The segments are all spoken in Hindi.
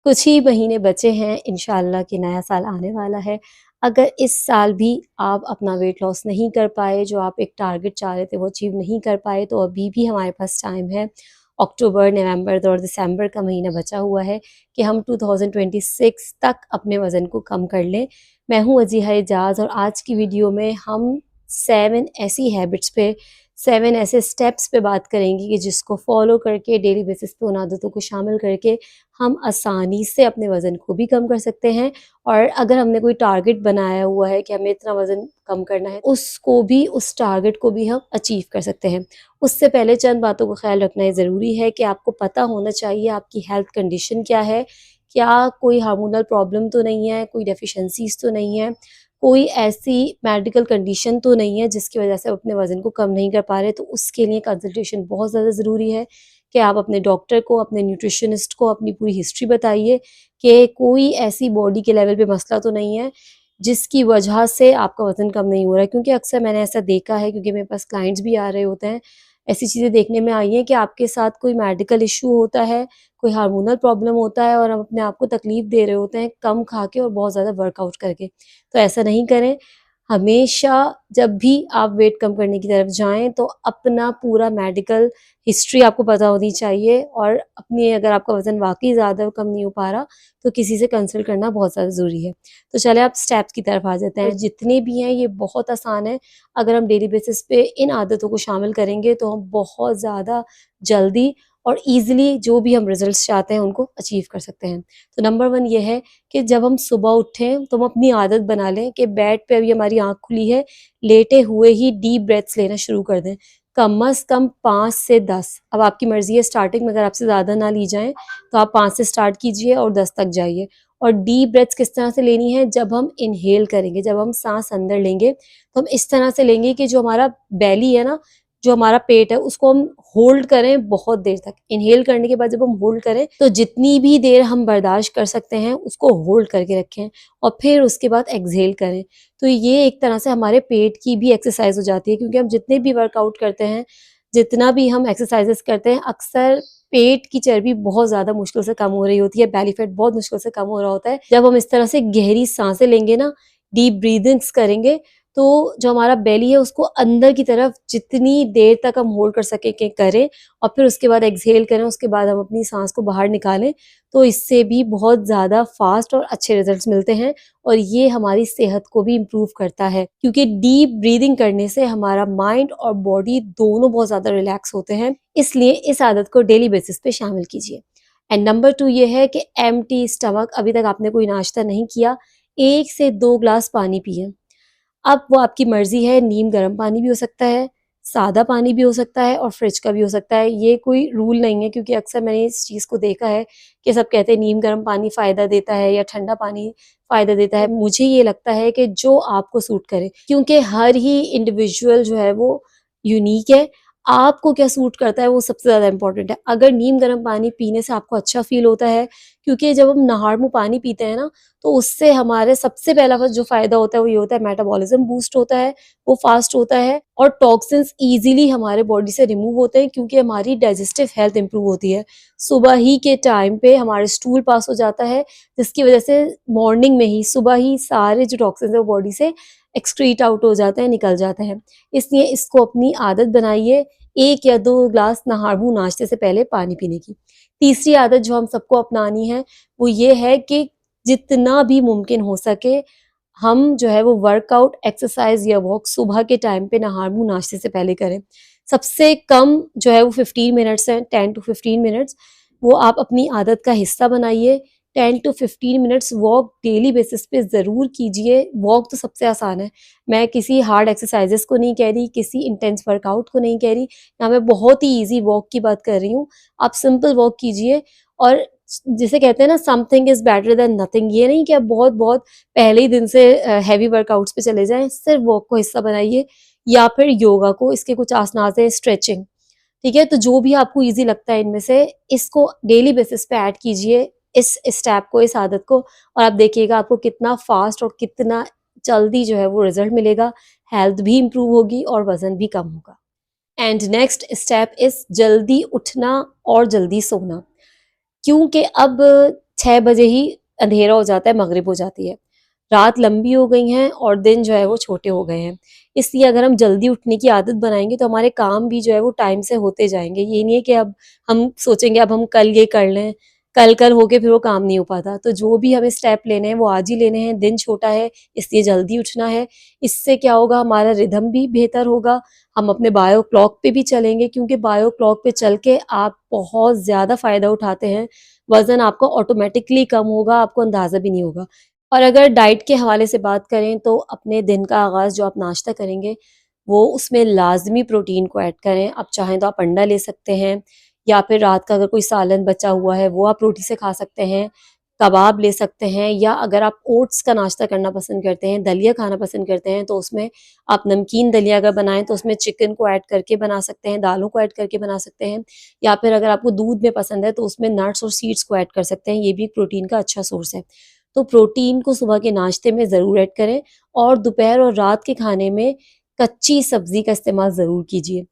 कुछ ही महीने बचे हैं, इंशाल्लाह कि नया साल आने वाला है। अगर इस साल भी आप अपना वेट लॉस नहीं कर पाए, जो आप एक टारगेट चाह रहे थे वो अचीव नहीं कर पाए, तो अभी भी हमारे पास टाइम है। अक्टूबर, नवंबर और दिसंबर का महीना बचा हुआ है कि हम 2026 तक अपने वज़न को कम कर लें। मैं हूँ वजीहा एजाज़ और आज की वीडियो में हम 7 ऐसी हैबिट्स पे, 7 ऐसे स्टेप्स पे बात करेंगे कि जिसको फॉलो करके डेली बेसिस पे उन आदतों को शामिल करके हम आसानी से अपने वज़न को भी कम कर सकते हैं। और अगर हमने कोई टारगेट बनाया हुआ है कि हमें इतना वज़न कम करना है, उसको भी, उस टारगेट को भी हम अचीव कर सकते हैं। उससे पहले चंद बातों का ख़्याल रखना ये ज़रूरी है कि आपको पता होना चाहिए आपकी हेल्थ कंडीशन क्या है, क्या कोई हार्मोनल प्रॉब्लम तो नहीं है, कोई डेफिशिएंसीज़ तो नहीं है, कोई ऐसी मेडिकल कंडीशन तो नहीं है जिसकी वजह से आप अपने वज़न को कम नहीं कर पा रहे। तो उसके लिए कंसल्टेशन बहुत ज़्यादा ज़रूरी है कि आप अपने डॉक्टर को, अपने न्यूट्रिशनिस्ट को अपनी पूरी हिस्ट्री बताइए कि कोई ऐसी बॉडी के लेवल पे मसला तो नहीं है जिसकी वजह से आपका वज़न कम नहीं हो रहा है। क्योंकि अक्सर मैंने ऐसा देखा है, क्योंकि मेरे पास क्लाइंट्स भी आ रहे होते हैं, ऐसी चीज़ें देखने में आई हैं कि आपके साथ कोई मेडिकल इश्यू होता है, कोई हार्मोनल प्रॉब्लम होता है और हम अपने आप को तकलीफ़ दे रहे होते हैं कम खा के और बहुत ज़्यादा वर्कआउट करके। तो ऐसा नहीं करें। हमेशा जब भी आप वेट कम करने की तरफ जाएँ तो अपना पूरा मेडिकल हिस्ट्री आपको पता होनी चाहिए और अपनी, अगर आपका वज़न वाक़ई ज़्यादा कम नहीं हो पा रहा, तो किसी से कंसल्ट करना बहुत ज़्यादा ज़रूरी है। तो चलें अब स्टेप्स की तरफ आ जाते हैं। जितने भी हैं ये बहुत आसान है। अगर हम डेली बेसिस पे इन आदतों को शामिल करेंगे तो हम बहुत ज़्यादा जल्दी और ईज़िली जो भी हम रिज़ल्ट्स चाहते हैं उनको अचीव कर सकते हैं। तो नंबर 1 ये है कि जब हम सुबह उठें तो हम अपनी आदत बना लें कि बेड पे अभी हमारी आँख खुली है, लेटे हुए ही डीप ब्रेथ्स लेना शुरू कर दें। कम से कम 5 से 10, अब आपकी मर्ज़ी है, स्टार्टिंग में अगर आपसे ज़्यादा ना ली जाएँ तो आप 5 से स्टार्ट कीजिए और 10 तक जाइए। और डीप ब्रेथ्स किस तरह से लेनी है, जब हम इन्हेल करेंगे, जब हम साँस अंदर लेंगे तो हम इस तरह से लेंगे कि जो हमारा बेली है ना, जो हमारा पेट है, उसको हम होल्ड करें बहुत देर तक। इन्हेल करने के बाद जब हम होल्ड करें तो जितनी भी देर हम बर्दाश्त कर सकते हैं उसको होल्ड करके रखें और फिर उसके बाद एक्सहेल करें। तो ये एक तरह से हमारे पेट की भी एक्सरसाइज हो जाती है, क्योंकि हम जितने भी वर्कआउट करते हैं, जितना भी हम एक्सरसाइजेस करते हैं, अक्सर पेट की चर्बी बहुत ज़्यादा मुश्किल से कम हो रही होती है, बेली फैट बहुत मुश्किल से कम हो रहा होता है। जब हम इस तरह से गहरी साँसें लेंगे ना, डीप ब्रीथिंग्स करेंगे, तो जो हमारा बेली है उसको अंदर की तरफ जितनी देर तक हम होल्ड कर सकें के करें और फिर उसके बाद एक्सहेल करें, उसके बाद हम अपनी सांस को बाहर निकालें, तो इससे भी बहुत ज़्यादा फास्ट और अच्छे रिजल्ट्स मिलते हैं और ये हमारी सेहत को भी इम्प्रूव करता है, क्योंकि डीप ब्रीदिंग करने से हमारा माइंड और बॉडी दोनों बहुत ज़्यादा रिलैक्स होते हैं। इसलिए इस आदत को डेली बेसिस पे शामिल कीजिए। एंड नंबर 2 ये है कि एम्प्टी स्टमक, अभी तक आपने कोई नाश्ता नहीं किया, 1 से 2 ग्लास पानी पिएँ। अब वो आपकी मर्ज़ी है, नीम गर्म पानी भी हो सकता है, सादा पानी भी हो सकता है और फ्रिज का भी हो सकता है। ये कोई रूल नहीं है, क्योंकि अक्सर मैंने इस चीज़ को देखा है कि सब कहते हैं नीम गर्म पानी फ़ायदा देता है या ठंडा पानी फ़ायदा देता है। मुझे ये लगता है कि जो आपको सूट करे, क्योंकि हर ही इंडिविजुअल जो है वो यूनिक है। आपको क्या सूट करता है वो सबसे ज़्यादा इम्पोर्टेंट है। अगर नीम गर्म पानी पीने से आपको अच्छा फ़ील होता है, क्योंकि जब हम नहाड़ मुँह पानी पीते हैं ना, तो उससे हमारे सबसे पहला जो फ़ायदा होता है वो ये होता है, मेटाबॉलिज़्म बूस्ट होता है, वो फ़ास्ट होता है और टॉक्सिन्स ईज़िली हमारे बॉडी से रिमूव होते हैं, क्योंकि हमारी डाइजेस्टिव हेल्थ इम्प्रूव होती है। सुबह ही के टाइम पे हमारे स्टूल पास हो जाता है, जिसकी वज़ह से मॉर्निंग में ही, सुबह ही सारे जो टॉक्सिन्स हैं वो बॉडी से एक्सक्रीट आउट हो जाते हैं, निकल जाते हैं। इसलिए इसको अपनी आदत बनाइए, 1 या 2 ग्लास नहा मुँह नाश्ते से पहले पानी पीने की। तीसरी आदत जो हम सबको अपनानी है, वो ये है कि जितना भी मुमकिन हो सके हम जो है वो वर्कआउट, एक्सरसाइज़ या वॉक सुबह के टाइम पे नहा मुँह नाश्ते से पहले करें। सबसे कम जो है वो 15 मिनट्स है, 10 टू 15 मिनट्स, वो आप अपनी आदत का हिस्सा बनाइए। 10 to 15 minutes walk daily basis पे ज़रूर कीजिए। वॉक तो सबसे आसान है। मैं किसी हार्ड एक्सरसाइज़ेज़ को नहीं कह रही, किसी इंटेंस वर्कआउट को नहीं कह रही, यहाँ मैं बहुत ही ईज़ी वॉक की बात कर रही हूँ। आप सिंपल वॉक कीजिए और जिसे कहते हैं ना, something is better than nothing. ये नहीं कि आप बहुत-बहुत पहले ही दिन से हेवी वर्कआउट्स पे चले जाएँ, सिर्फ वॉक को हिस्सा बनाइए या फिर योगा को, इसके कुछ आसनाज़ हैं, स्ट्रेचिंग, ठीक है? तो जो भी आपको ईज़ी लगता है इनमें से, इसको डेली बेसिस पे ऐड कीजिए, इस स्टेप को, इस आदत को, और आप देखिएगा आपको कितना फ़ास्ट और कितना जल्दी जो है वो रिज़ल्ट मिलेगा, हेल्थ भी इम्प्रूव होगी और वज़न भी कम होगा। एंड नेक्स्ट स्टेप इज़ जल्दी उठना और जल्दी सोना। क्योंकि अब 6 बजे ही अंधेरा हो जाता है, मगरिब हो जाती है। रात लंबी हो गई हैं और दिन जो है वो छोटे हो गए हैं। इसलिए अगर हम जल्दी उठने की आदत बनाएँगे तो हमारे काम भी जो है वो टाइम से होते जाएँगे। ये नहीं है कि अब हम सोचेंगे अब हम कल ये कर लें, कल होके फिर वो काम नहीं हो पाता। तो जो भी हमें स्टेप लेने हैं वो आज ही लेने हैं, दिन छोटा है इसलिए जल्दी उठना है। इससे क्या होगा, हमारा रिदम भी बेहतर होगा, हम अपने बायो क्लॉक पे भी चलेंगे, क्योंकि बायो क्लॉक पे चल के आप बहुत ज़्यादा फ़ायदा उठाते हैं। वज़न आपका ऑटोमैटिकली कम होगा, आपको अंदाज़ा भी नहीं होगा। और अगर डाइट के हवाले से बात करें तो अपने दिन का आगाज़ जो आप नाश्ता करेंगे, वो उसमें लाज़मी प्रोटीन को ऐड करें। आप चाहें तो आप अंडा ले सकते हैं, या फिर रात का अगर कोई सालन बचा हुआ है वो आप रोटी से खा सकते हैं, कबाब ले सकते हैं, या अगर आप ओट्स का नाश्ता करना पसंद करते हैं, दलिया खाना पसंद करते हैं तो उसमें आप नमकीन दलिया अगर बनाएँ तो उसमें चिकन को ऐड करके बना सकते हैं, दालों को ऐड करके बना सकते हैं, या फिर अगर आपको दूध में पसंद है तो उसमें नट्स और सीड्स को ऐड कर सकते हैं, ये भी प्रोटीन का अच्छा सोर्स है। तो प्रोटीन को सुबह के नाश्ते में ज़रूर ऐड करें, और दोपहर और रात के खाने में कच्ची सब्ज़ी का इस्तेमाल ज़रूर कीजिए।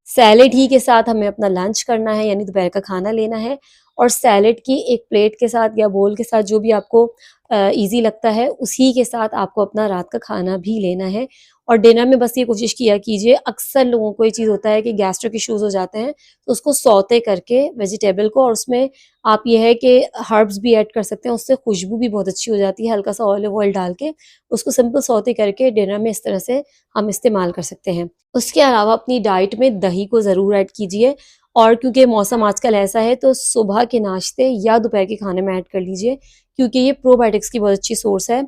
सैलेड ही के साथ हमें अपना लंच करना है, यानी दोपहर का खाना लेना है, और सैलेड की एक प्लेट के साथ या बोल के साथ जो भी आपको ईज़ी लगता है उसी के साथ आपको अपना रात का खाना भी लेना है। और डिनर में बस ये कोशिश किया कीजिए, अक्सर लोगों को ये चीज़ होता है कि गैस्ट्रिक इश्यूज़ हो जाते हैं, तो उसको सौते करके वेजिटेबल को, और उसमें आप ये है कि हर्ब्स भी ऐड कर सकते हैं, उससे खुशबू भी बहुत अच्छी हो जाती है, हल्का सा ऑलिव ऑयल डाल के उसको सिंपल सौते करके डिनर में इस तरह से हम इस्तेमाल कर सकते हैं। उसके अलावा अपनी डाइट में दही को ज़रूर ऐड कीजिए, और क्योंकि मौसम आजकल ऐसा है तो सुबह के नाश्ते या दोपहर के खाने में ऐड कर लीजिए, क्योंकि ये प्रोबायोटिक्स की बहुत अच्छी सोर्स है।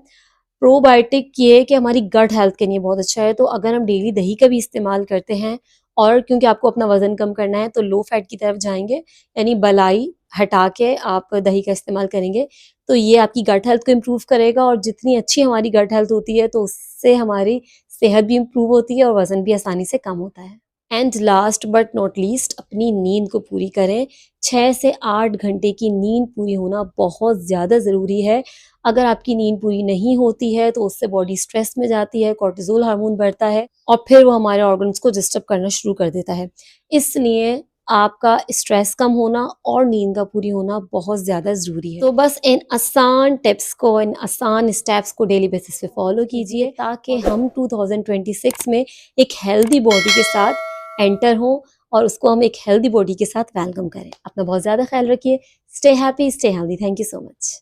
प्रोबायोटिक ये है कि हमारी गट हेल्थ के लिए बहुत अच्छा है, तो अगर हम डेली दही का भी इस्तेमाल करते हैं, और क्योंकि आपको अपना वज़न कम करना है तो लो फैट की तरफ जाएँगे, यानी मलाई हटा के आप दही का इस्तेमाल करेंगे, तो ये आपकी गट हेल्थ को इम्प्रूव करेगा, और जितनी अच्छी हमारी गट हेल्थ होती है तो उससे हमारी सेहत भी इम्प्रूव होती है और वज़न भी आसानी से कम होता है। And last but not least, अपनी नींद को पूरी करें। 6 से 8 घंटे की नींद पूरी होना बहुत ज़्यादा ज़रूरी है। अगर आपकी नींद पूरी नहीं होती है तो उससे बॉडी स्ट्रेस में जाती है, कॉर्टिसोल हार्मोन बढ़ता है, और फिर वो हमारे ऑर्गन्स को डिस्टर्ब करना शुरू कर देता है। इसलिए आपका स्ट्रेस कम होना और नींद का पूरी होना बहुत ज़्यादा ज़रूरी है। तो बस इन आसान टिप्स को, इन आसान स्टेप्स को डेली बेसिस पे फॉलो कीजिए, ताकि हम 2026 में एक हेल्दी बॉडी के साथ एंटर हों, और उसको हम एक हेल्दी बॉडी के साथ वेलकम करें। अपना बहुत ज़्यादा ख्याल रखिए। Stay happy, stay healthy. Thank you so much.